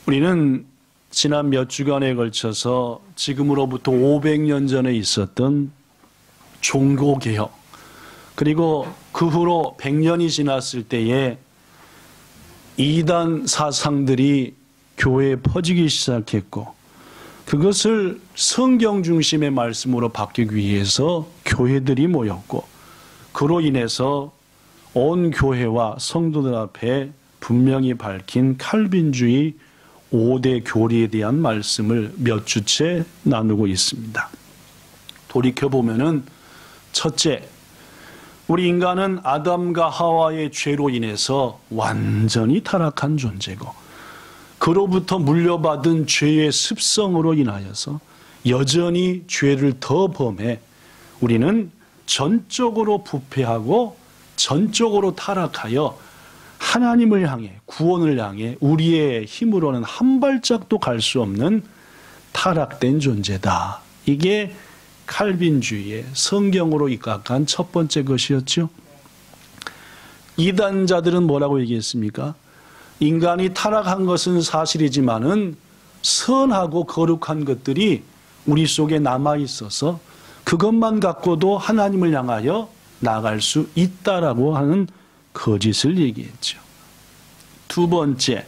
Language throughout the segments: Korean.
우리는 지난 몇 주간에 걸쳐서 지금으로부터 500년 전에 있었던 종교개혁, 그리고 그 후로 100년이 지났을 때에 이단 사상들이 교회에 퍼지기 시작했고, 그것을 성경 중심의 말씀으로 바뀌기 위해서 교회들이 모였고, 그로 인해서 온 교회와 성도들 앞에 분명히 밝힌 칼빈주의 5대 교리에 대한 말씀을 몇 주째 나누고 있습니다. 돌이켜보면은 첫째, 우리 인간은 아담과 하와의 죄로 인해서 완전히 타락한 존재고, 그로부터 물려받은 죄의 습성으로 인하여서 여전히 죄를 더 범해 우리는 전적으로 부패하고 전적으로 타락하여 하나님을 향해, 구원을 향해 우리의 힘으로는 한 발짝도 갈 수 없는 타락된 존재다. 이게 칼빈주의의 성경으로 입각한 첫 번째 것이었죠. 이단자들은 뭐라고 얘기했습니까? 인간이 타락한 것은 사실이지만은 선하고 거룩한 것들이 우리 속에 남아 있어서 그것만 갖고도 하나님을 향하여 나갈 수 있다라고 하는 거짓을 얘기했죠. 두 번째,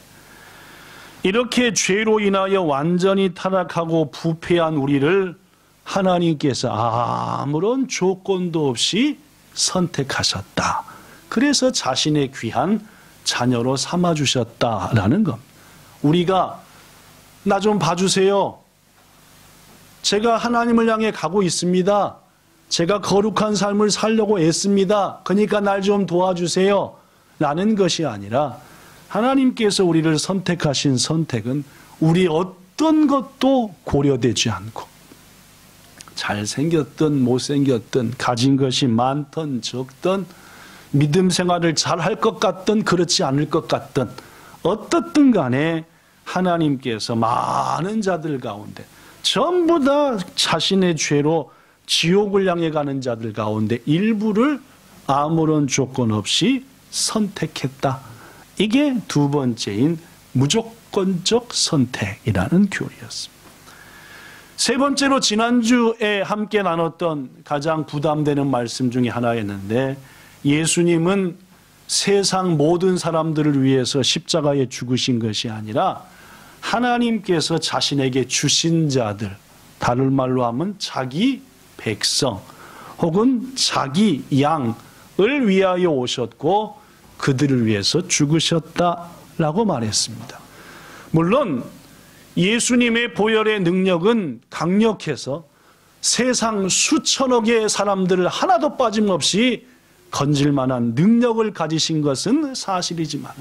이렇게 죄로 인하여 완전히 타락하고 부패한 우리를 하나님께서 아무런 조건도 없이 선택하셨다. 그래서 자신의 귀한 자녀로 삼아주셨다라는 겁니다. 우리가 나 좀 봐주세요. 제가 하나님을 향해 가고 있습니다. 제가 거룩한 삶을 살려고 애씁니다. 그러니까 날 좀 도와주세요. 라는 것이 아니라 하나님께서 우리를 선택하신 선택은 우리 어떤 것도 고려되지 않고, 잘생겼든 못생겼든, 가진 것이 많든 적든, 믿음 생활을 잘할 것 같든 그렇지 않을 것 같든, 어떻든 간에 하나님께서 많은 자들 가운데 전부 다 자신의 죄로 지옥을 향해 가는 자들 가운데 일부를 아무런 조건 없이 선택했다. 이게 두 번째인 무조건적 선택이라는 교리였습니다. 세 번째로 지난주에 함께 나눴던 가장 부담되는 말씀 중에 하나였는데, 예수님은 세상 모든 사람들을 위해서 십자가에 죽으신 것이 아니라 하나님께서 자신에게 주신 자들, 다른 말로 하면 자기 백성 혹은 자기 양을 위하여 오셨고 그들을 위해서 죽으셨다라고 말했습니다. 물론 예수님의 보혈의 능력은 강력해서 세상 수천억의 사람들을 하나도 빠짐없이 건질 만한 능력을 가지신 것은 사실이지만,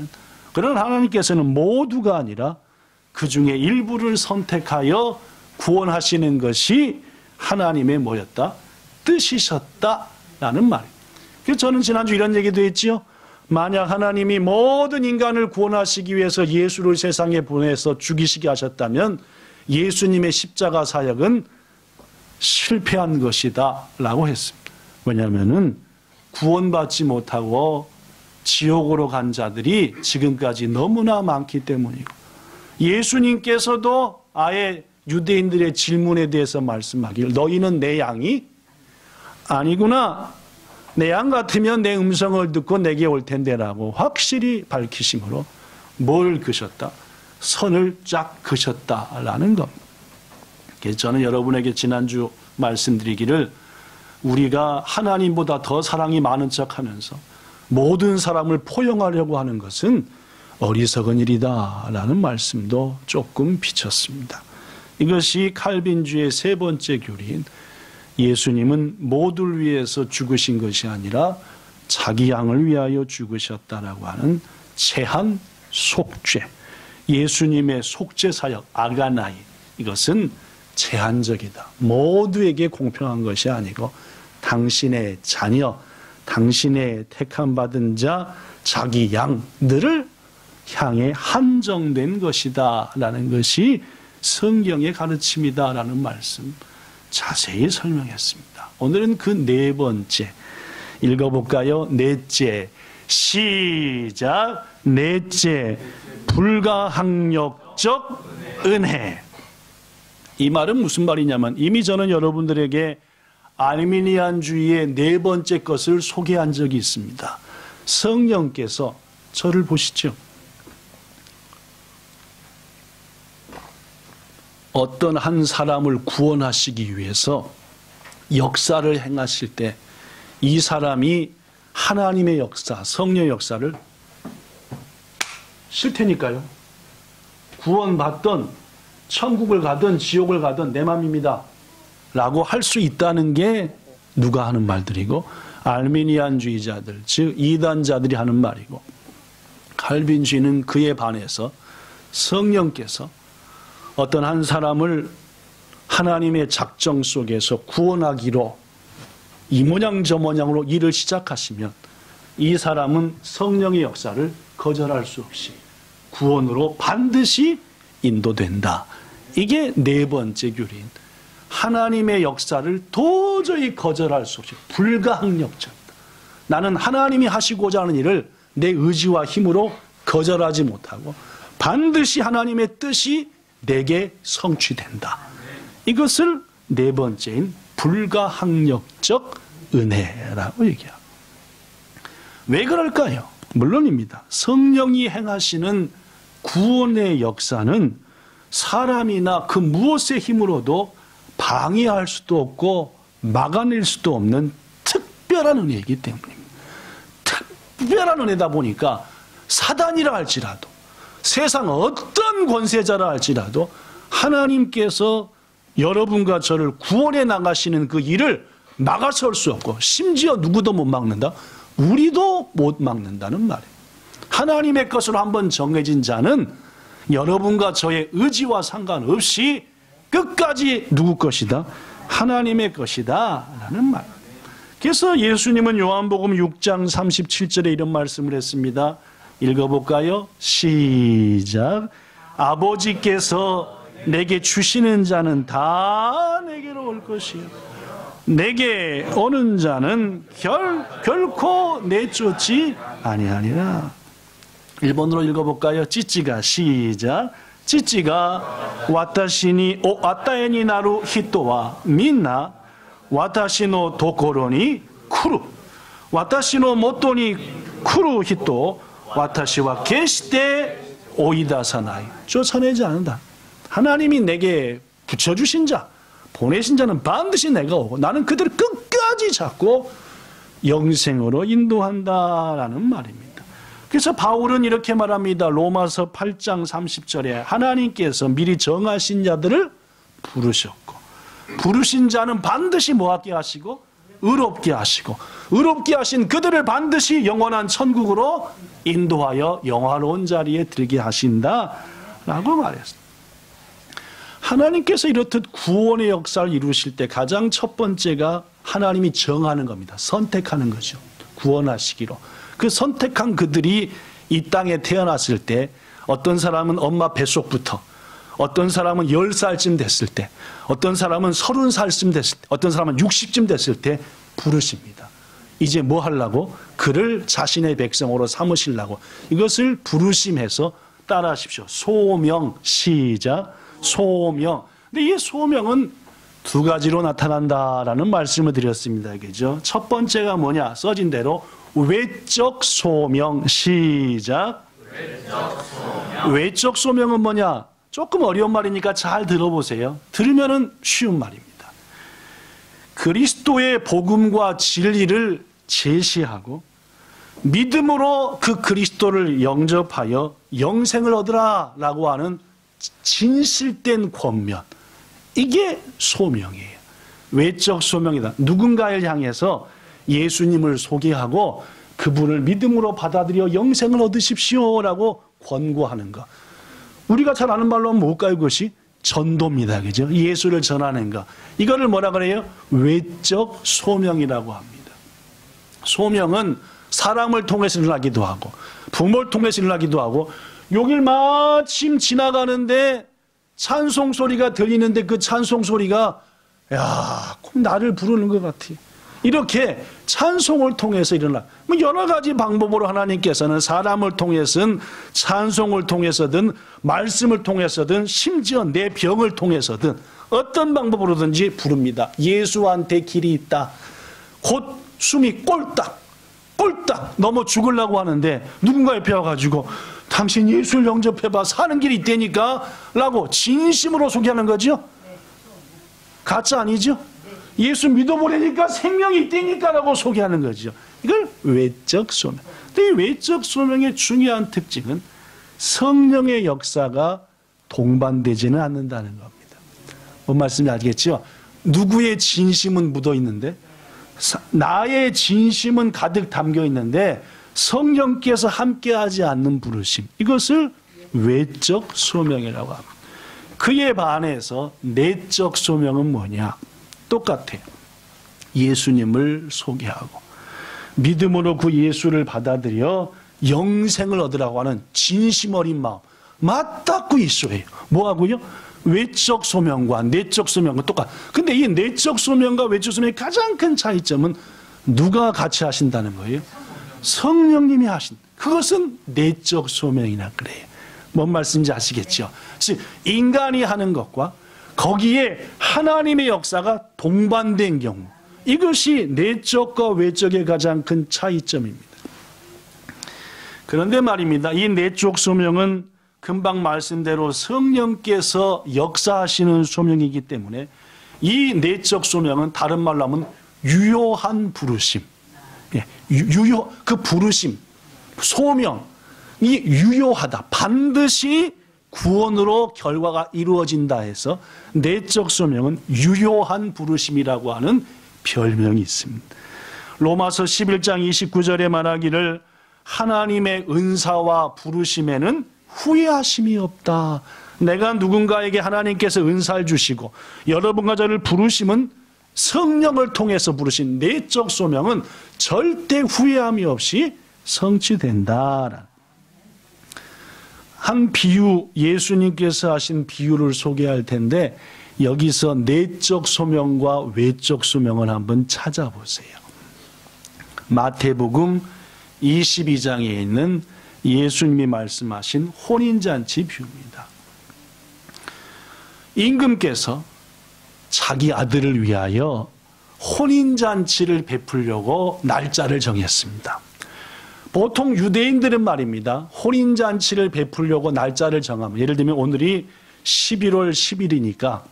그러나 하나님께서는 모두가 아니라 그 중에 일부를 선택하여 구원하시는 것이 하나님의 뭐였다? 뜻이셨다라는 말이에요. 그래서 저는 지난주 이런 얘기도 했지요. 만약 하나님이 모든 인간을 구원하시기 위해서 예수를 세상에 보내서 죽이시게 하셨다면 예수님의 십자가 사역은 실패한 것이다 라고 했습니다. 왜냐하면 구원받지 못하고 지옥으로 간 자들이 지금까지 너무나 많기 때문이고, 예수님께서도 아예 유대인들의 질문에 대해서 말씀하기를 너희는 내 양이 아니구나, 내 양 같으면 내 음성을 듣고 내게 올 텐데라고 확실히 밝히심으로 뭘 그셨다? 선을 쫙 그셨다라는 겁니다. 그래서 저는 여러분에게 지난주 말씀드리기를, 우리가 하나님보다 더 사랑이 많은 척하면서 모든 사람을 포용하려고 하는 것은 어리석은 일이다라는 말씀도 조금 비쳤습니다. 이것이 칼빈주의 세 번째 교리인, 예수님은 모두를 위해서 죽으신 것이 아니라 자기 양을 위하여 죽으셨다라고 하는 제한 속죄, 예수님의 속죄 사역 아가나이, 이것은 제한적이다. 모두에게 공평한 것이 아니고 당신의 자녀, 당신의 택함 받은 자, 자기 양들을 향해 한정된 것이다 라는 것이 성경의 가르침이다 라는 말씀 자세히 설명했습니다. 오늘은 그 네 번째 읽어볼까요? 넷째, 시작. 넷째, 불가항력적 은혜. 이 말은 무슨 말이냐면 이미 저는 여러분들에게 아르미니안주의의 네 번째 것을 소개한 적이 있습니다. 성령께서 저를 보시죠. 어떤 한 사람을 구원하시기 위해서 역사를 행하실 때 이 사람이 하나님의 역사, 성령의 역사를 싫다니까요. 구원받던 천국을 가든 지옥을 가든 내 맘입니다 라고 할 수 있다는 게 누가 하는 말들이고 알미니안주의자들, 즉 이단자들이 하는 말이고, 칼빈주의는 그에 반해서 성령께서 어떤 한 사람을 하나님의 작정 속에서 구원하기로 이 모양 저 모양으로 일을 시작하시면 이 사람은 성령의 역사를 거절할 수 없이 구원으로 반드시 인도된다. 이게 네 번째 교리인 하나님의 역사를 도저히 거절할 수 없이 불가항력적이다. 나는 하나님이 하시고자 하는 일을 내 의지와 힘으로 거절하지 못하고 반드시 하나님의 뜻이 내게 성취된다. 이것을 네 번째인 불가항력적 은혜라고 얘기합니다. 왜 그럴까요? 물론입니다. 성령이 행하시는 구원의 역사는 사람이나 그 무엇의 힘으로도 방해할 수도 없고 막아낼 수도 없는 특별한 은혜이기 때문입니다. 특별한 은혜다 보니까 사단이라 할지라도 세상 어떤 권세자라 할지라도 하나님께서 여러분과 저를 구원해 나가시는 그 일을 막아설 수 없고 심지어 누구도 못 막는다. 우리도 못 막는다는 말이에요. 하나님의 것으로 한번 정해진 자는 여러분과 저의 의지와 상관없이 끝까지 누구 것이다? 하나님의 것이다 라는 말. 그래서 예수님은 요한복음 6장 37절에 이런 말씀을 했습니다. 읽어볼까요? 시작. 아버지께서 내게 주시는 자는 다 내게로 올 것이요 내게 오는 자는 결코 내쫓지 아니하니라. 일본어로 읽어볼까요? 찌찌가 시작. 찌찌가 와타시니 와타에니 나루 히토와 민나 와타시노 도코로니 쿠루 와타시노 모토니 쿠루 히토 와타시와 게시테 오이다사나이. 쫓아내지 않는다. 하나님이 내게 붙여주신 자, 보내신 자는 반드시 내가 오고 나는 그들을 끝까지 잡고 영생으로 인도한다라는 말입니다. 그래서 바울은 이렇게 말합니다. 로마서 8장 30절에 하나님께서 미리 정하신 자들을 부르셨고 부르신 자는 반드시 뭐하게 하시고 의롭게 하시고 의롭게 하신 그들을 반드시 영원한 천국으로 인도하여 영화로운 자리에 들게 하신다라고 말했습니다. 하나님께서 이렇듯 구원의 역사를 이루실 때 가장 첫 번째가 하나님이 정하는 겁니다. 선택하는 거죠. 구원하시기로. 그 선택한 그들이 이 땅에 태어났을 때 어떤 사람은 엄마 뱃속부터, 어떤 사람은 10살쯤 됐을 때, 어떤 사람은 30살쯤 됐을 때, 어떤 사람은 60쯤 됐을 때 부르십니다. 이제 뭐 하려고? 그를 자신의 백성으로 삼으시려고. 이것을 부르심해서 따라하십시오. 소명. 시작. 소명. 근데 이 소명은 두 가지로 나타난다라는 말씀을 드렸습니다. 그죠? 첫 번째가 뭐냐? 써진 대로 외적 소명. 시작. 외적 소명은 뭐냐? 조금 어려운 말이니까 잘 들어보세요. 들으면은 쉬운 말입니다. 그리스도의 복음과 진리를 제시하고 믿음으로 그 그리스도를 영접하여 영생을 얻으라 라고 하는 진실된 권면. 이게 소명이에요. 외적 소명이다. 누군가를 향해서 예수님을 소개하고 그분을 믿음으로 받아들여 영생을 얻으십시오라고 권고하는 것. 우리가 잘 아는 말로 하면 뭘까요? 그것이 전도입니다. 그죠? 예수를 전하는 것. 이거를 뭐라 그래요? 외적 소명이라고 합니다. 소명은 사람을 통해서 일어나기도 하고 부모를 통해서 일어나기도 하고 여길 마침 지나가는데 찬송 소리가 들리는데 그 찬송 소리가 야, 꼭 나를 부르는 것 같아. 이렇게 찬송을 통해서 일어나. 여러 가지 방법으로 하나님께서는 사람을 통해서든 찬송을 통해서든 말씀을 통해서든 심지어 내 병을 통해서든 어떤 방법으로든지 부릅니다. 예수한테 길이 있다. 곧 숨이 꼴딱 넘어 죽으려고 하는데 누군가 옆에 와가지고 당신 예수를 영접해봐, 사는 길이 있다니까 라고 진심으로 소개하는 거죠. 가짜 아니죠? 예수 믿어보려니까 생명이 있다니까 라고 소개하는 거죠. 이걸 외적 소명. 근데 이 외적 소명의 중요한 특징은 성령의 역사가 동반되지는 않는다는 겁니다. 뭔 말씀인지 알겠죠? 누구의 진심은 묻어 있는데, 나의 진심은 가득 담겨 있는데 성령께서 함께하지 않는 부르심, 이것을 외적 소명이라고 합니다. 그에 반해서 내적 소명은 뭐냐? 똑같아요. 예수님을 소개하고 믿음으로 그 예수를 받아들여 영생을 얻으라고 하는 진심 어린 마음, 맞닿고 있어요. 뭐하고요? 외적 소명과 내적 소명과 똑같아. 근데 이 내적 소명과 외적 소명의 가장 큰 차이점은 누가 같이 하신다는 거예요? 성령님이 하신. 그것은 내적 소명이라 그래요. 뭔 말씀인지 아시겠죠? 즉 인간이 하는 것과 거기에 하나님의 역사가 동반된 경우, 이것이 내적과 외적의 가장 큰 차이점입니다. 그런데 말입니다. 이 내적 소명은 금방 말씀대로 성령께서 역사하시는 소명이기 때문에 이 내적 소명은 다른 말로 하면 유효한 부르심. 그 부르심, 소명이 유효하다. 반드시 구원으로 결과가 이루어진다 해서 내적 소명은 유효한 부르심이라고 하는 별명이 있습니다. 로마서 11장 29절에 말하기를 하나님의 은사와 부르심에는 후회하심이 없다. 내가 누군가에게 하나님께서 은사를 주시고 여러분과 저를 부르심은 성령을 통해서 부르신 내적 소명은 절대 후회함이 없이 성취된다. 한 비유, 예수님께서 하신 비유를 소개할 텐데 여기서 내적 소명과 외적 소명을 한번 찾아보세요. 마태복음 22장에 있는 예수님이 말씀하신 혼인잔치 비유입니다. 임금께서 자기 아들을 위하여 혼인잔치를 베풀려고 날짜를 정했습니다. 보통 유대인들은 말입니다. 혼인잔치를 베풀려고 날짜를 정하면, 예를 들면 오늘이 11월 10일이니까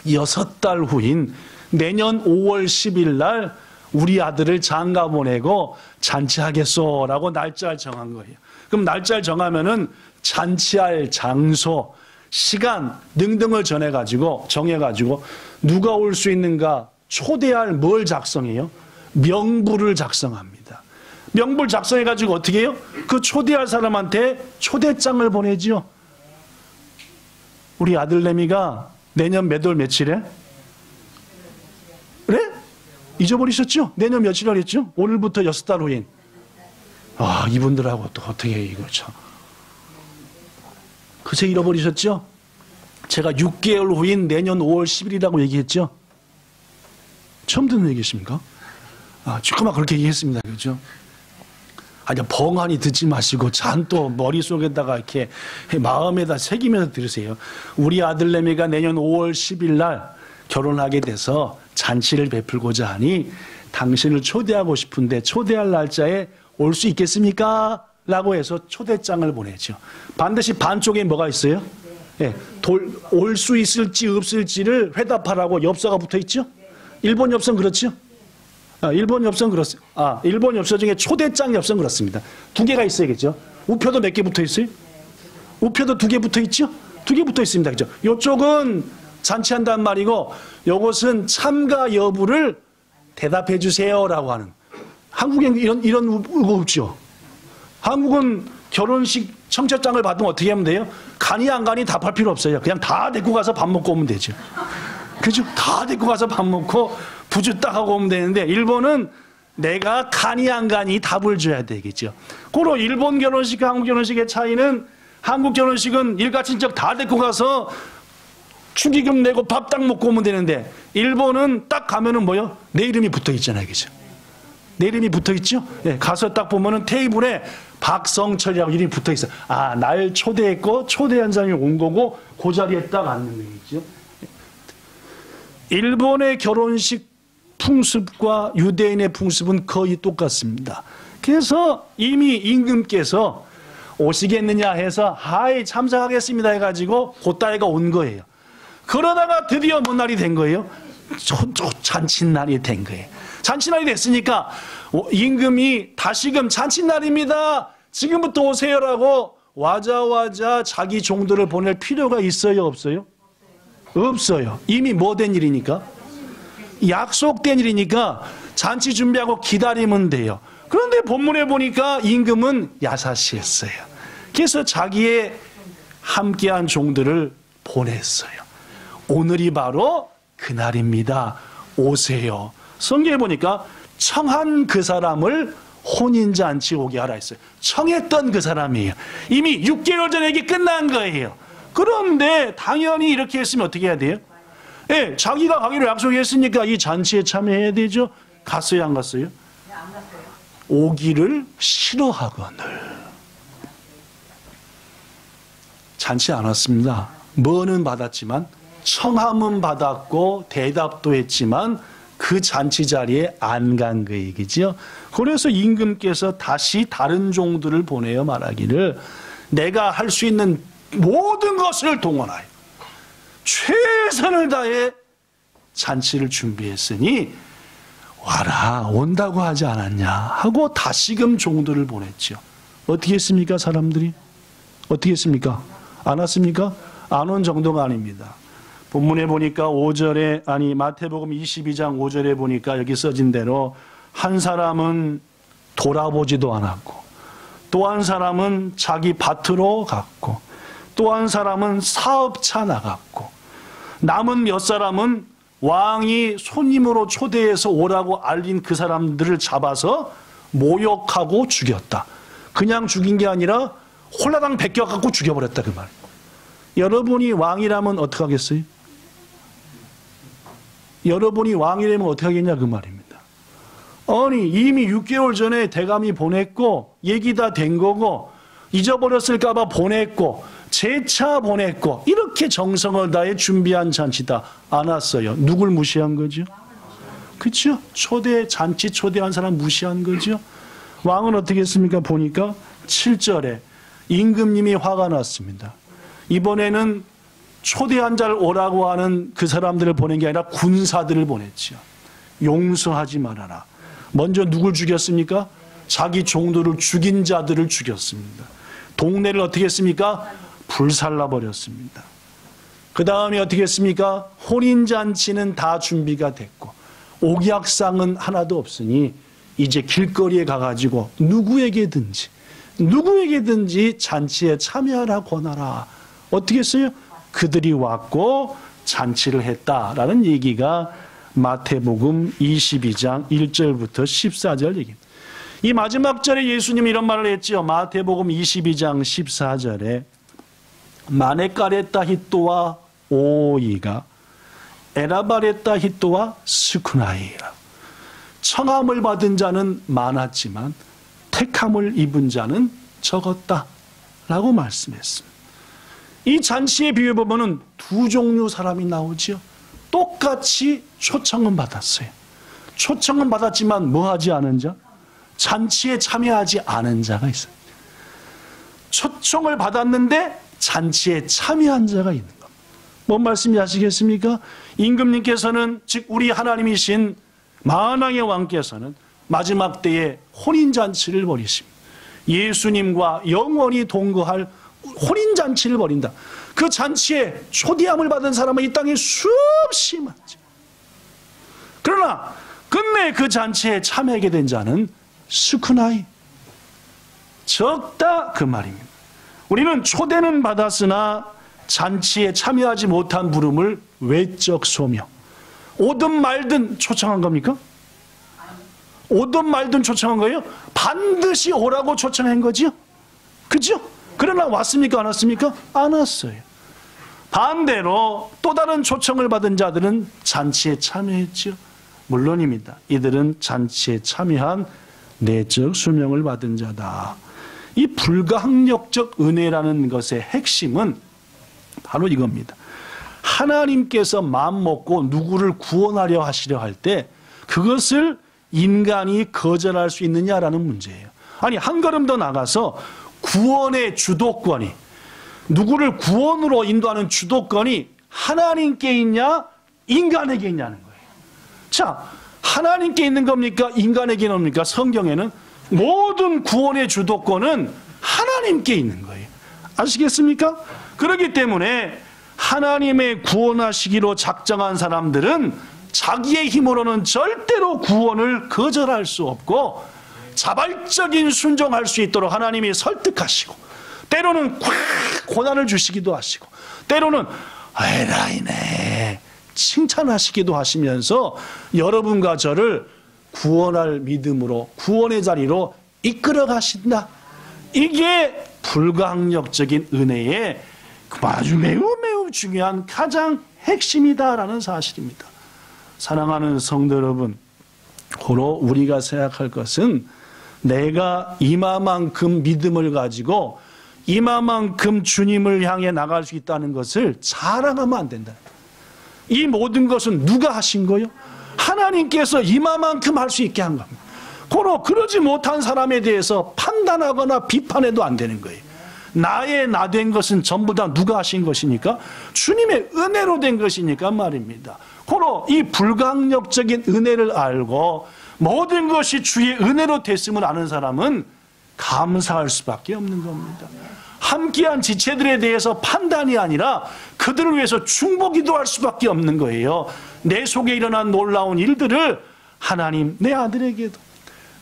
6달 후인 내년 5월 10일 날 우리 아들을 장가 보내고 잔치하겠소라고 날짜를 정한 거예요. 그럼 날짜를 정하면은 잔치할 장소, 시간 등등을 정해가지고 누가 올 수 있는가 초대할 뭘 작성해요? 명부를 작성합니다. 명부를 작성해가지고 어떻게 해요? 그 초대할 사람한테 초대장을 보내죠. 우리 아들내미가 내년 몇 월 며칠에? 그래? 잊어버리셨죠? 내년 며칠이라고 했죠? 오늘부터 6달 후인. 아, 이분들하고 또 어떻게 해, 이거 참. 그새 잃어버리셨죠? 제가 6개월 후인 내년 5월 10일이라고 얘기했죠? 처음 듣는 얘기십니까? 아, 조금만 그렇게 얘기했습니다. 그렇죠? 아니, 벙하니 듣지 마시고 잔또 머릿속에다가 이렇게 마음에다 새기면서 들으세요. 우리 아들내미가 내년 5월 10일 날 결혼하게 돼서 잔치를 베풀고자 하니 당신을 초대하고 싶은데 초대할 날짜에 올 수 있겠습니까? 라고 해서 초대장을 보내죠. 반드시 반쪽에 뭐가 있어요? 네, 올 수 있을지 없을지를 회답하라고 엽서가 붙어 있죠? 일본 엽서는 그렇죠? 일본 엽서는 그렇습니다. 일본 엽서 중에 초대장 엽서는 그렇습니다. 2개가 있어야겠죠? 우표도 몇 개 붙어 있어요? 우표도 2개 붙어 있죠? 2개 붙어 있습니다. 그죠? 이쪽은 잔치한다는 말이고, 이것은 참가 여부를 대답해 주세요라고 하는. 한국엔 이런 거 없죠? 한국은 결혼식 청첩장을 받으면 어떻게 하면 돼요? 가니 안 가니 답할 필요 없어요. 그냥 다 데리고 가서 밥 먹고 오면 되죠. 그죠? 다 데리고 가서 밥 먹고 부주 딱 하고 오면 되는데, 일본은 내가 가니 안 가니 답을 줘야 되겠죠. 고로 일본 결혼식과 한국 결혼식의 차이는, 한국 결혼식은 일가친척 다 데리고 가서 축의금 내고 밥 딱 먹고 오면 되는데, 일본은 딱 가면은 뭐요? 내 이름이 붙어 있잖아요. 그죠? 내 이름이 붙어 있죠? 예, 가서 딱 보면은 테이블에 박성철이라고 이름이 붙어 있어요. 아, 날 초대했고, 초대한 사람이 온 거고, 그 자리에 딱 앉는 거겠죠? 일본의 결혼식 풍습과 유대인의 풍습은 거의 똑같습니다. 그래서 이미 임금께서 오시겠느냐 해서 하이 참석하겠습니다 해가지고 그따위가 온 거예요. 그러다가 드디어 뭔 날이 된 거예요? 잔칫날이 된 거예요. 잔칫날이 됐으니까 임금이 다시금 잔칫날입니다, 지금부터 오세요라고 와자와자 자기 종들을 보낼 필요가 있어요, 없어요? 없어요. 이미 뭐 된 일이니까? 약속된 일이니까 잔치 준비하고 기다리면 돼요. 그런데 본문에 보니까 임금은 야사시했어요. 그래서 자기의 함께한 종들을 보냈어요. 오늘이 바로 그날입니다, 오세요. 성경에 보니까 청한 그 사람을 혼인잔치 오게 하라 했어요. 청했던 그 사람이에요. 이미 6개월 전에 이게 끝난 거예요. 그런데 당연히 이렇게 했으면 어떻게 해야 돼요? 예, 자기가 가기로 약속했으니까 이 잔치에 참여해야 되죠. 갔어요, 안 갔어요? 네, 안 갔어요. 오기를 싫어하거늘. 잔치 안 왔습니다. 뭐는 받았지만, 청함은 받았고 대답도 했지만 그 잔치 자리에 안 간 그 얘기죠. 그래서 임금께서 다시 다른 종들을 보내어 말하기를, 내가 할 수 있는 모든 것을 동원하여 최선을 다해 잔치를 준비했으니 와라, 온다고 하지 않았냐 하고 다시금 종들을 보냈죠. 어떻게 했습니까, 사람들이? 어떻게 했습니까? 안 왔습니까? 안 온 정도가 아닙니다. 본문에 보니까 5절에, 아니 마태복음 22장 5절에 보니까 여기 써진 대로 한 사람은 돌아보지도 않았고, 또 한 사람은 자기 밭으로 갔고, 또 한 사람은 사업차 나갔고, 남은 몇 사람은 왕이 손님으로 초대해서 오라고 알린 그 사람들을 잡아서 모욕하고 죽였다. 그냥 죽인 게 아니라 홀라당 베껴갖고 죽여버렸다, 그 말. 여러분이 왕이라면 어떻게 하겠어요? 여러분이 왕이라면 어떻게 하겠냐, 그 말입니다. 아니, 이미 6개월 전에 대감이 보냈고 얘기 다 된 거고, 잊어버렸을까 봐 보냈고 재차 보냈고, 이렇게 정성을 다해 준비한 잔치다. 안 왔어요. 누굴 무시한 거죠? 그렇죠? 잔치 초대한 사람 무시한 거죠. 왕은 어떻게 했습니까? 보니까 7절에 임금님이 화가 났습니다. 이번에는 초대한 자를 오라고 하는 그 사람들을 보낸 게 아니라 군사들을 보냈죠. 용서하지 말아라. 먼저 누굴 죽였습니까? 자기 종들을 죽인 자들을 죽였습니다. 동네를 어떻게 했습니까? 불살라버렸습니다. 그 다음에 어떻게 했습니까? 혼인잔치는 다 준비가 됐고 옥약상은 하나도 없으니 이제 길거리에 가가지고 누구에게든지 잔치에 참여하라 권하라. 어떻게 했어요? 그들이 왔고 잔치를 했다라는 얘기가 마태복음 22장 1절부터 14절 얘기입니다. 이 마지막 절에 예수님이 이런 말을 했지요. 마태복음 22장 14절에 마네카레타 히토와 오이가 에라바레타 히토와 스쿠나이라. 청함을 받은 자는 많았지만 택함을 입은 자는 적었다 라고 말씀했습니다. 이 잔치의 비유에 보면 두 종류 사람이 나오죠. 똑같이 초청은 받았어요. 초청은 받았지만 뭐 하지 않은 자? 잔치에 참여하지 않은 자가 있어요. 초청을 받았는데 잔치에 참여한 자가 있는 겁니다. 뭔 말씀인지 아시겠습니까? 임금님께서는, 즉 우리 하나님이신 만왕의 왕께서는 마지막 때에 혼인잔치를 벌이십니다. 예수님과 영원히 동거할 혼인잔치를 벌인다. 그 잔치에 초대함을 받은 사람은 이 땅에 수없이 많죠. 그러나 끝내 그 잔치에 참여하게 된 자는 스쿠나이, 적다 그 말입니다. 우리는 초대는 받았으나 잔치에 참여하지 못한 부름을 외적 소명. 오든 말든 초청한 겁니까? 오든 말든 초청한 거예요? 반드시 오라고 초청한 거지요? 그죠? 그러나 왔습니까? 안 왔습니까? 안 왔어요. 반대로 또 다른 초청을 받은 자들은 잔치에 참여했죠. 물론입니다. 이들은 잔치에 참여한 내적 수명을 받은 자다. 이 불가항력적 은혜라는 것의 핵심은 바로 이겁니다. 하나님께서 마음먹고 누구를 구원하려 하시려 할 때 그것을 인간이 거절할 수 있느냐라는 문제예요. 아니, 한 걸음 더 나가서 구원의 주도권이, 누구를 구원으로 인도하는 주도권이 하나님께 있냐 인간에게 있냐는 거예요. 자, 하나님께 있는 겁니까 인간에게 있는 겁니까? 성경에는 모든 구원의 주도권은 하나님께 있는 거예요. 아시겠습니까? 그렇기 때문에 하나님의 구원하시기로 작정한 사람들은 자기의 힘으로는 절대로 구원을 거절할 수 없고 자발적인 순종할 수 있도록 하나님이 설득하시고, 때로는 꽉 고난을 주시기도 하시고, 때로는 에라이네 칭찬하시기도 하시면서 여러분과 저를 구원할 믿음으로, 구원의 자리로 이끌어 가신다. 이게 불가항력적인 은혜의 아주 매우 중요한 가장 핵심이다라는 사실입니다. 사랑하는 성도 여러분, 고로 우리가 생각할 것은 내가 이마만큼 믿음을 가지고 이마만큼 주님을 향해 나갈 수 있다는 것을 자랑하면 안 된다. 이 모든 것은 누가 하신 거예요? 하나님께서 이마만큼 할 수 있게 한 겁니다. 고로 그러지 못한 사람에 대해서 판단하거나 비판해도 안 되는 거예요. 나의 나 된 것은 전부 다 누가 하신 것이니까? 주님의 은혜로 된 것이니까 말입니다. 고로 이 불가항력적인 은혜를 알고 모든 것이 주의 은혜로 됐음을 아는 사람은 감사할 수밖에 없는 겁니다. 함께한 지체들에 대해서 판단이 아니라 그들을 위해서 중보기도할 수밖에 없는 거예요. 내 속에 일어난 놀라운 일들을 하나님, 내 아들에게도,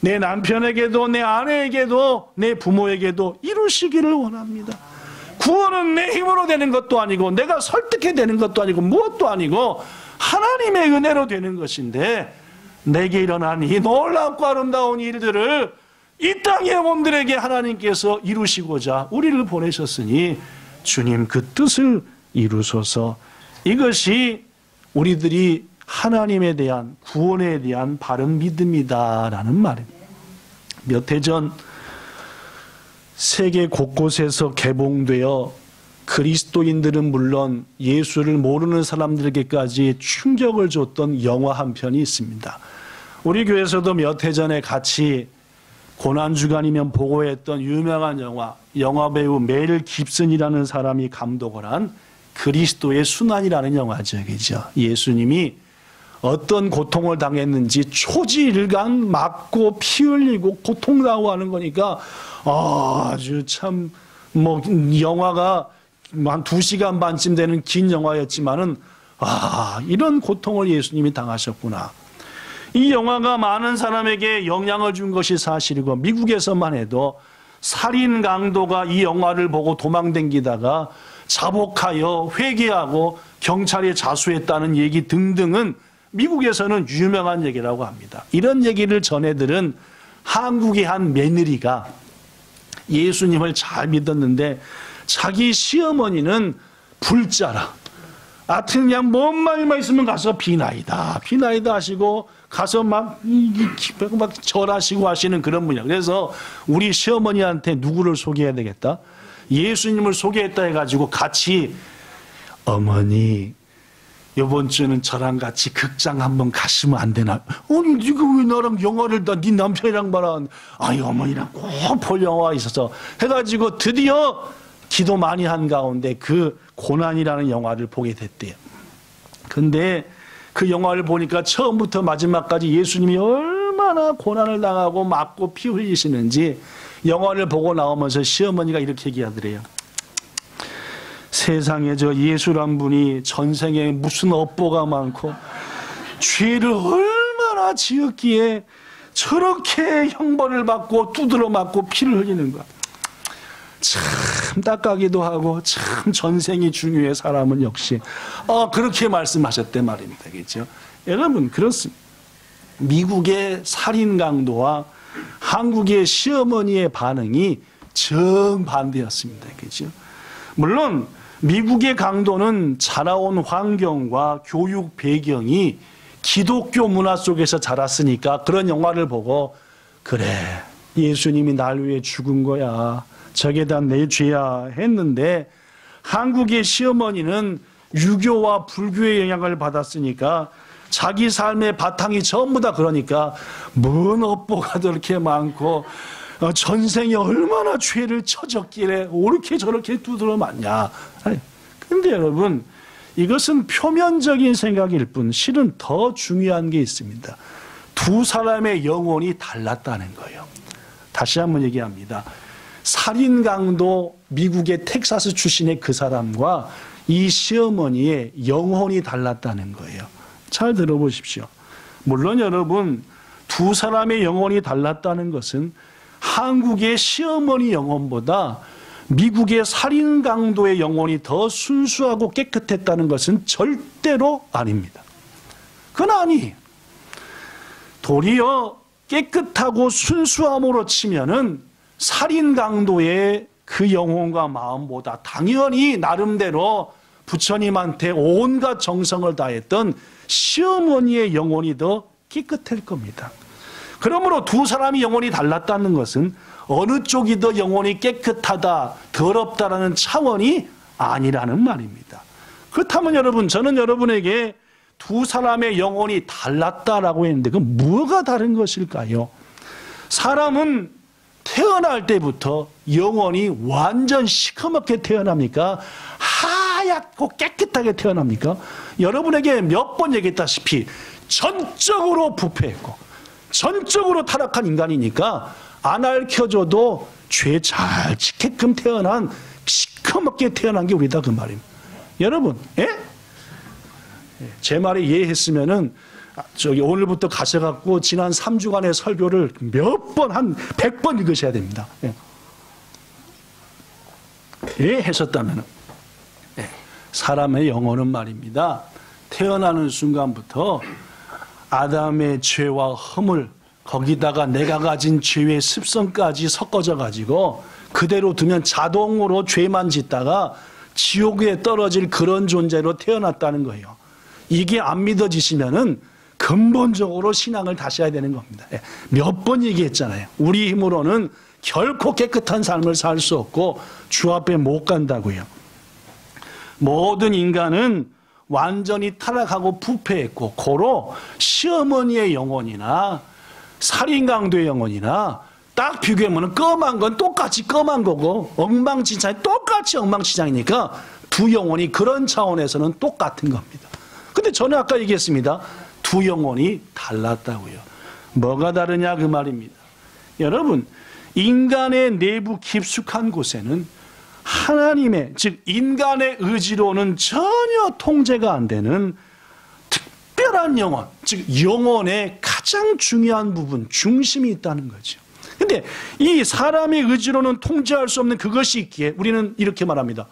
내 남편에게도, 내 아내에게도, 내 부모에게도 이루시기를 원합니다. 구원은 내 힘으로 되는 것도 아니고 내가 설득해내는 것도 아니고 무엇도 아니고 하나님의 은혜로 되는 것인데, 내게 일어난 이 놀랍고 아름다운 일들을 이 땅의 영혼들에게 하나님께서 이루시고자 우리를 보내셨으니 주님 그 뜻을 이루소서. 이것이 우리들이 하나님에 대한, 구원에 대한 바른 믿음이다라는 말입니다. 몇 해 전 세계 곳곳에서 개봉되어 그리스도인들은 물론 예수를 모르는 사람들에게까지 충격을 줬던 영화 한 편이 있습니다. 우리 교회에서도 몇 해 전에 같이 고난주간이면 보고 했던 유명한 영화배우 멜 깁슨이라는 사람이 감독을 한 그리스도의 순환이라는 영화죠. 예수님이 어떤 고통을 당했는지 초지일간 맞고 피 흘리고 고통당하고 하는 거니까 아주 참 영화가 한 2시간 반쯤 되는 긴 영화였지만은 이런 고통을 예수님이 당하셨구나. 이 영화가 많은 사람에게 영향을 준 것이 사실이고, 미국에서만 해도 살인 강도가 이 영화를 보고 도망다니다가 자복하여 회개하고 경찰에 자수했다는 얘기 등등은 미국에서는 유명한 얘기라고 합니다. 이런 얘기를 전해들은 한국의 한 며느리가 예수님을 잘 믿었는데 자기 시어머니는 불자라. 하여튼 그냥 뭔 말만 있으면 가서 비나이다 하시고 가서 막 절하시고 하시는 그런 분이야. 그래서 우리 시어머니한테 누구를 소개해야 되겠다? 예수님을 소개했다 해가지고 같이, 어머니 이번 주는 저랑 같이 극장 한번 가시면 안 되나? 아니 네가 왜 나랑 영화를 네 남편이랑 봐라. 아니 어머니랑 꼭 볼 영화가 있어서 해가지고 드디어 기도 많이 한 가운데 그 고난이라는 영화를 보게 됐대요. 근데 그 영화를 보니까 처음부터 마지막까지 예수님이 얼마나 고난을 당하고 맞고 피 흘리시는지 영화를 보고 나오면서 시어머니가 이렇게 얘기하더래요. 세상에 저 예수란 분이 전생에 무슨 업보가 많고 죄를 얼마나 지었기에 저렇게 형벌을 받고 두드러 맞고 피를 흘리는가. 참 딱하기도 하고 참 전생이 중요해 사람은 역시. 그렇게 말씀하셨단 말입니다. 그렇죠? 여러분 그렇습니다. 미국의 살인 강도와 한국의 시어머니의 반응이 정반대였습니다. 그렇죠? 물론 미국의 강도는 자라온 환경과 교육 배경이 기독교 문화 속에서 자랐으니까 그런 영화를 보고 그래, 예수님이 날 위해 죽은 거야, 저게 다 내 죄야 했는데, 한국의 시어머니는 유교와 불교의 영향을 받았으니까 자기 삶의 바탕이 전부 다 그러니까 뭔 업보가 그렇게 많고 전생에 얼마나 죄를 쳐졌길래 옳게 저렇게 두드러 맞냐. 근데 여러분, 이것은 표면적인 생각일 뿐 실은 더 중요한 게 있습니다. 두 사람의 영혼이 달랐다는 거예요. 다시 한번 얘기합니다. 살인 강도 미국의 텍사스 출신의 그 사람과 이 시어머니의 영혼이 달랐다는 거예요. 잘 들어보십시오. 물론 여러분, 두 사람의 영혼이 달랐다는 것은 한국의 시어머니 영혼보다 미국의 살인 강도의 영혼이 더 순수하고 깨끗했다는 것은 절대로 아닙니다. 그건 아니에요. 도리어 깨끗하고 순수함으로 치면은 살인 강도의 그 영혼과 마음보다 당연히 나름대로 부처님한테 온갖 정성을 다했던 시어머니의 영혼이 더 깨끗할 겁니다. 그러므로 두 사람이 영혼이 달랐다는 것은 어느 쪽이 더 영혼이 깨끗하다, 더럽다라는 차원이 아니라는 말입니다. 그렇다면 여러분, 저는 여러분에게 두 사람의 영혼이 달랐다라고 했는데 그건 뭐가 다른 것일까요? 사람은 태어날 때부터 영혼이 완전 시커멓게 태어납니까? 하얗고 깨끗하게 태어납니까? 여러분에게 몇 번 얘기했다시피 전적으로 부패했고 전적으로 타락한 인간이니까 안 알켜줘도 죄 잘 지게끔 태어난, 시커멓게 태어난 게 우리다, 그 말입니다. 여러분, 예? 제 말에 이해했으면은 오늘부터 가셔갖고 지난 3주간의 설교를 몇 번, 한 100번 읽으셔야 됩니다. 예. 이해하셨다면 사람의 영혼은 말입니다, 태어나는 순간부터 아담의 죄와 허물, 거기다가 내가 가진 죄의 습성까지 섞어져 가지고 그대로 두면 자동으로 죄만 짓다가 지옥에 떨어질 그런 존재로 태어났다는 거예요. 이게 안 믿어지시면은 근본적으로 신앙을 다시 해야 되는 겁니다. 몇 번 얘기했잖아요. 우리 힘으로는 결코 깨끗한 삶을 살 수 없고 주 앞에 못 간다고요. 모든 인간은 완전히 타락하고 부패했고, 고로 시어머니의 영혼이나 살인강도의 영혼이나 딱 비교하면 껌한 건 똑같이 껌한 거고 엉망진창이 똑같이 엉망진창이니까 두 영혼이 그런 차원에서는 똑같은 겁니다. 근데 저는 아까 얘기했습니다. 두 영혼이 달랐다고요. 뭐가 다르냐 그 말입니다. 여러분, 인간의 내부 깊숙한 곳에는 하나님의, 즉 인간의 의지로는 전혀 통제가 안 되는 특별한 영혼, 즉 영혼의 가장 중요한 부분, 중심이 있다는 거죠. 근데 이 사람의 의지로는 통제할 수 없는 그것이 있기에 우리는 이렇게 말합니다.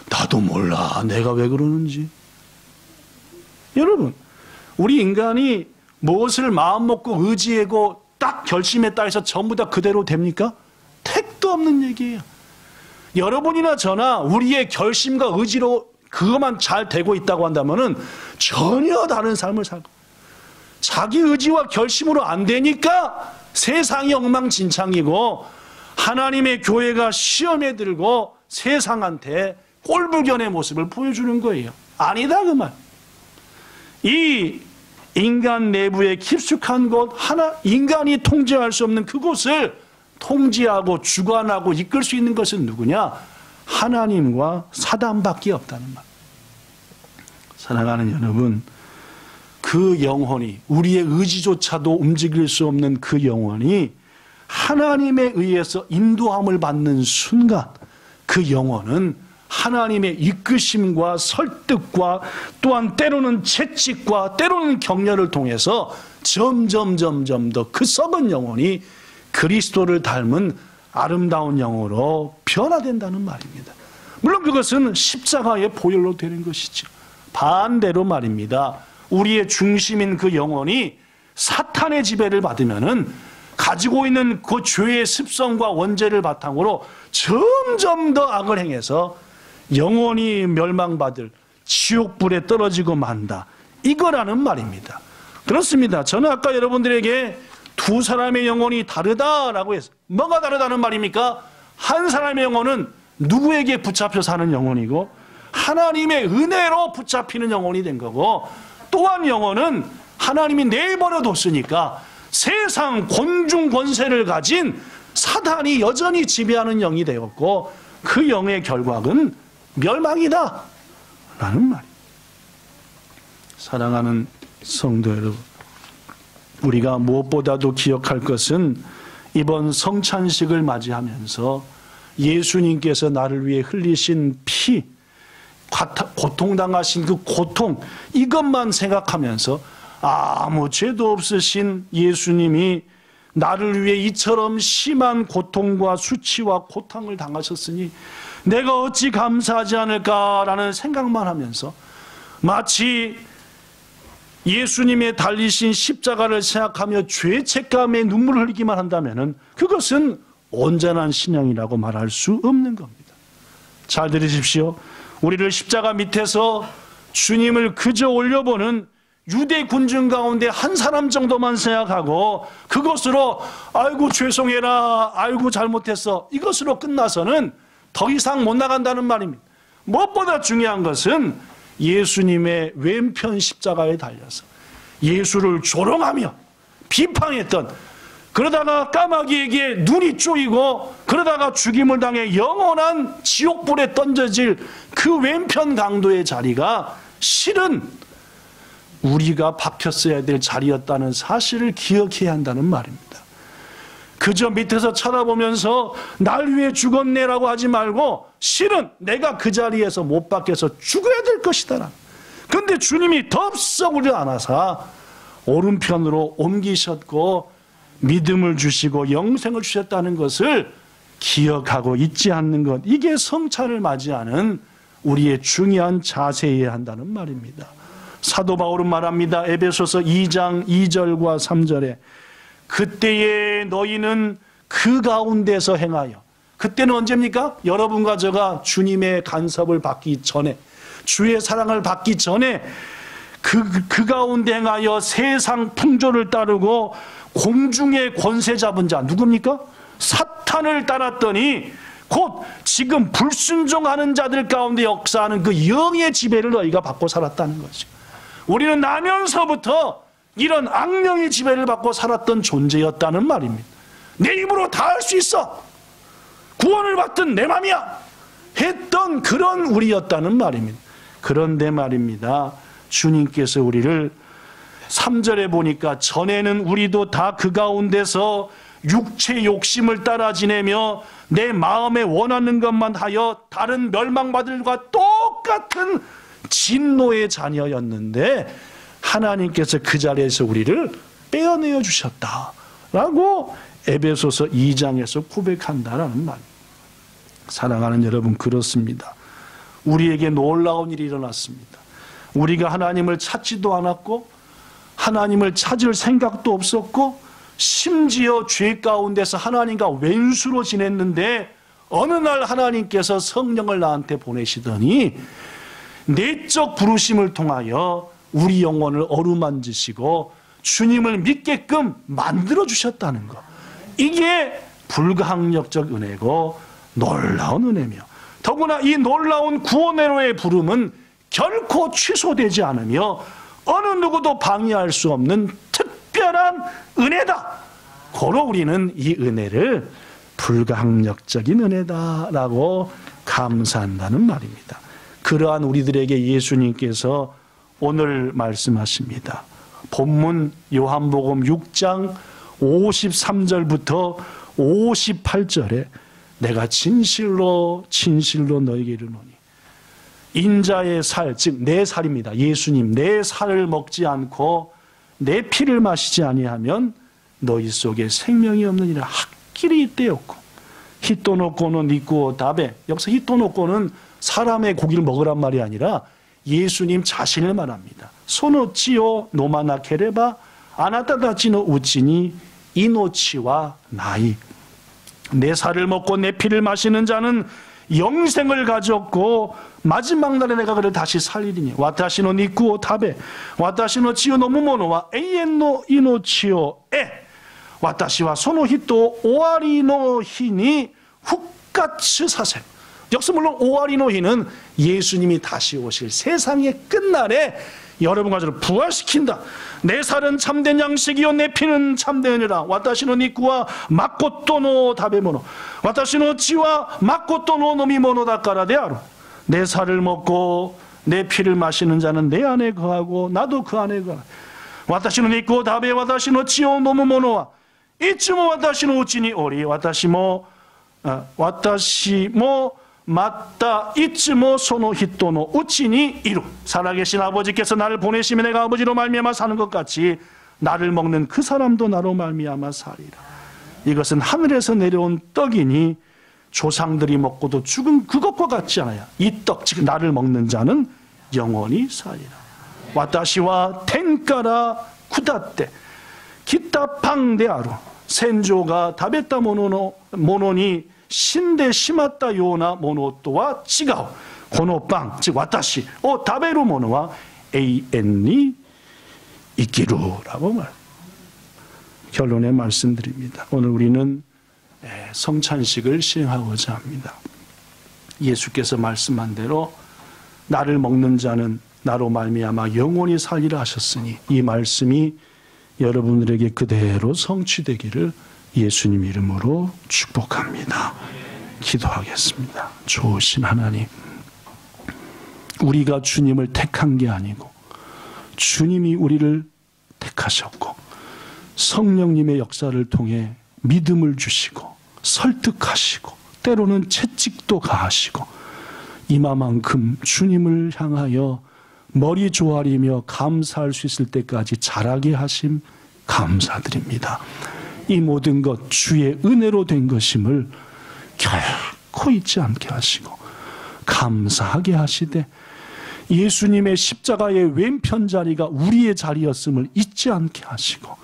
나도 몰라, 내가 왜 그러는지. 여러분, 우리 인간이 무엇을 마음먹고 의지하고 딱 결심했다 해서 전부 다 그대로 됩니까? 택도 없는 얘기예요. 여러분이나 저나 우리의 결심과 의지로 그것만 잘 되고 있다고 한다면은 전혀 다른 삶을 살고, 자기 의지와 결심으로 안 되니까 세상이 엉망진창이고 하나님의 교회가 시험에 들고 세상한테 꼴불견의 모습을 보여주는 거예요. 아니다 그 말. 이 인간 내부의 깊숙한 곳, 인간이 통제할 수 없는 그곳을 통제하고 주관하고 이끌 수 있는 것은 누구냐? 하나님과 사단밖에 없다는 말. 사랑하는 여러분, 그 영혼이, 우리의 의지조차도 움직일 수 없는 그 영혼이 하나님에 의해서 인도함을 받는 순간 그 영혼은 하나님의 이끄심과 설득과 또한 때로는 채찍과 때로는 격려를 통해서 점점 더 그 썩은 영혼이 그리스도를 닮은 아름다운 영으로 변화된다는 말입니다. 물론 그것은 십자가의 보혈로 되는 것이죠. 반대로 말입니다. 우리의 중심인 그 영혼이 사탄의 지배를 받으면은 가지고 있는 그 죄의 습성과 원죄를 바탕으로 점점 더 악을 행해서 영원히 멸망받을 지옥불에 떨어지고 만다. 이거라는 말입니다. 그렇습니다. 저는 아까 여러분들에게 두 사람의 영혼이 다르다라고 했어요. 뭐가 다르다는 말입니까? 한 사람의 영혼은 누구에게 붙잡혀 사는 영혼이고 하나님의 은혜로 붙잡히는 영혼이 된 거고, 또한 영혼은 하나님이 내버려 뒀으니까 세상 곤중 권세를 가진 사단이 여전히 지배하는 영이 되었고, 그 영의 결과는 멸망이다 라는 말이에요. 사랑하는 성도 여러분, 우리가 무엇보다도 기억할 것은 이번 성찬식을 맞이하면서 예수님께서 나를 위해 흘리신 피, 고통당하신 그 고통, 이것만 생각하면서 아무 죄도 없으신 예수님이 나를 위해 이처럼 심한 고통과 수치와 고통을 당하셨으니 내가 어찌 감사하지 않을까라는 생각만 하면서 마치 예수님의 달리신 십자가를 생각하며 죄책감에 눈물을 흘리기만 한다면 그것은 온전한 신앙이라고 말할 수 없는 겁니다. 잘 들으십시오. 우리를 십자가 밑에서 주님을 그저 올려보는 유대 군중 가운데 한 사람 정도만 생각하고 그것으로 아이고 죄송해라, 아이고 잘못했어, 이것으로 끝나서는 더 이상 못 나간다는 말입니다. 무엇보다 중요한 것은 예수님의 왼편 십자가에 달려서 예수를 조롱하며 비판했던, 그러다가 까마귀에게 눈이 쪼이고 그러다가 죽임을 당해 영원한 지옥불에 던져질 그 왼편 강도의 자리가 실은 우리가 박혔어야 될 자리였다는 사실을 기억해야 한다는 말입니다. 그저 밑에서 쳐다보면서 날 위해 죽었네라고 하지 말고 실은 내가 그 자리에서 못 박혀서 죽어야 될 것이다. 그런데 주님이 덥석 우리 안아사 오른편으로 옮기셨고 믿음을 주시고 영생을 주셨다는 것을 기억하고 잊지 않는 것, 이게 성찬을 맞이하는 우리의 중요한 자세여야 한다는 말입니다. 사도 바울은 말합니다. 에베소서 2장 2절과 3절에 그때에 너희는 그 가운데서 행하여, 그때는 언제입니까? 여러분과 저가 주님의 간섭을 받기 전에, 주의 사랑을 받기 전에 그 가운데 행하여 세상 풍조를 따르고 공중의 권세 잡은 자, 누굽니까? 사탄을 따랐더니 곧 지금 불순종하는 자들 가운데 역사하는 그 영의 지배를 너희가 받고 살았다는 것이죠. 우리는 나면서부터 이런 악령의 지배를 받고 살았던 존재였다는 말입니다. 내 힘으로 다 할 수 있어, 구원을 받든 내 맘이야 했던 그런 우리였다는 말입니다. 그런데 말입니다, 주님께서 우리를 3절에 보니까 전에는 우리도 다 그 가운데서 육체 욕심을 따라 지내며 내 마음에 원하는 것만 하여 다른 멸망받을과 똑같은 진노의 자녀였는데 하나님께서 그 자리에서 우리를 빼어내어 주셨다라고 에베소서 2장에서 고백한다라는 말. 사랑하는 여러분, 그렇습니다. 우리에게 놀라운 일이 일어났습니다. 우리가 하나님을 찾지도 않았고 하나님을 찾을 생각도 없었고 심지어 죄 가운데서 하나님과 왼수로 지냈는데 어느 날 하나님께서 성령을 나한테 보내시더니 내적 부르심을 통하여 우리 영혼을 어루만지시고 주님을 믿게끔 만들어 주셨다는 것, 이게 불가항력적 은혜고 놀라운 은혜며, 더구나 이 놀라운 구원의로의 부름은 결코 취소되지 않으며 어느 누구도 방해할 수 없는 특별한 은혜다. 고로 우리는 이 은혜를 불가항력적인 은혜다라고 감사한다는 말입니다. 그러한 우리들에게 예수님께서 오늘 말씀하십니다. 본문 요한복음 6장 53절부터 58절에 내가 진실로 진실로 너에게 이르노니 인자의 살, 즉 내 살입니다. 예수님, 내 살을 먹지 않고 내 피를 마시지 아니하면 너희 속에 생명이 없느니라 확실히 이때였고, 히토노코노 니쿠오 다베, 여기서 히토노코는 사람의 고기를 먹으란 말이 아니라 예수님 자신을 말합니다. 소노치오 노마나 케레바 아나타다치노 우치니 이노치와 나이. 내 살을 먹고 내 피를 마시는 자는 영생을 가졌고 마지막 날에 내가 그를 다시 살리리니 와타시노 니쿠오 타베 와타시노 치오 노무 모노와 에이엔노 이노치오 에 와타시와 소노 히토 오아리노 히니 훅가츠 사세. 역시 물론 오아리노 히는 예수님이 다시 오실 세상의 끝날에 여러분과 저를 부활시킨다. 내 살은 참된 양식이요 내 피는 참되느니라. 와타시노 니쿠와 마코토노 다베모노 와타시노 치와 마코토노 노미모노 다까라데아로. 내 살을 먹고 내 피를 마시는 자는 내 안에 거하고 나도 그 안에 거하라. 와타시노 니쿠 다베 와타시노 치오 노무모노와 이츠모 와타시노 우치니 오리 와타시모 맞다 이츠모 소노 히토노 우치니 이루. 살아계신 아버지께서 나를 보내시면 내가 아버지로 말미암아 사는 것 같이 나를 먹는 그 사람도 나로 말미암아 사리라. 이것은 하늘에서 내려온 떡이니 조상들이 먹고도 죽은 그것과 같지 않아요. 이 떡, 즉 나를 먹는 자는 영원히 사리라. 와타시와 텐까라 쿠다떼 기타팡데아루 센조가 다베타 모노니 신데 시마타 요나 모노토와 치가오 고노빵 즉 와타시 다베루 모노와 에이엔니 이기루라고 말. 결론에 말씀드립니다. 오늘 우리는 성찬식을 시행하고자 합니다. 예수께서 말씀한 대로 나를 먹는 자는 나로 말미암아 영원히 살리라 하셨으니 이 말씀이 여러분들에게 그대로 성취되기를 예수님 이름으로 축복합니다. 기도하겠습니다. 좋으신 하나님, 우리가 주님을 택한 게 아니고 주님이 우리를 택하셨고 성령님의 역사를 통해 믿음을 주시고 설득하시고 때로는 채찍도 가하시고 이마만큼 주님을 향하여 머리 조아리며 감사할 수 있을 때까지 자라게 하심 감사드립니다. 이 모든 것 주의 은혜로 된 것임을 결코 잊지 않게 하시고 감사하게 하시되 예수님의 십자가의 왼편 자리가 우리의 자리였음을 잊지 않게 하시고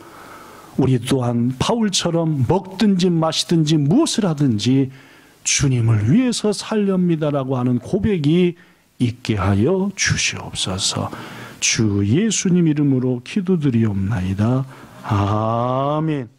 우리 또한 바울처럼 먹든지 마시든지 무엇을 하든지 주님을 위해서 살렵니다라고 하는 고백이 있게 하여 주시옵소서. 주 예수님 이름으로 기도드리옵나이다. 아멘.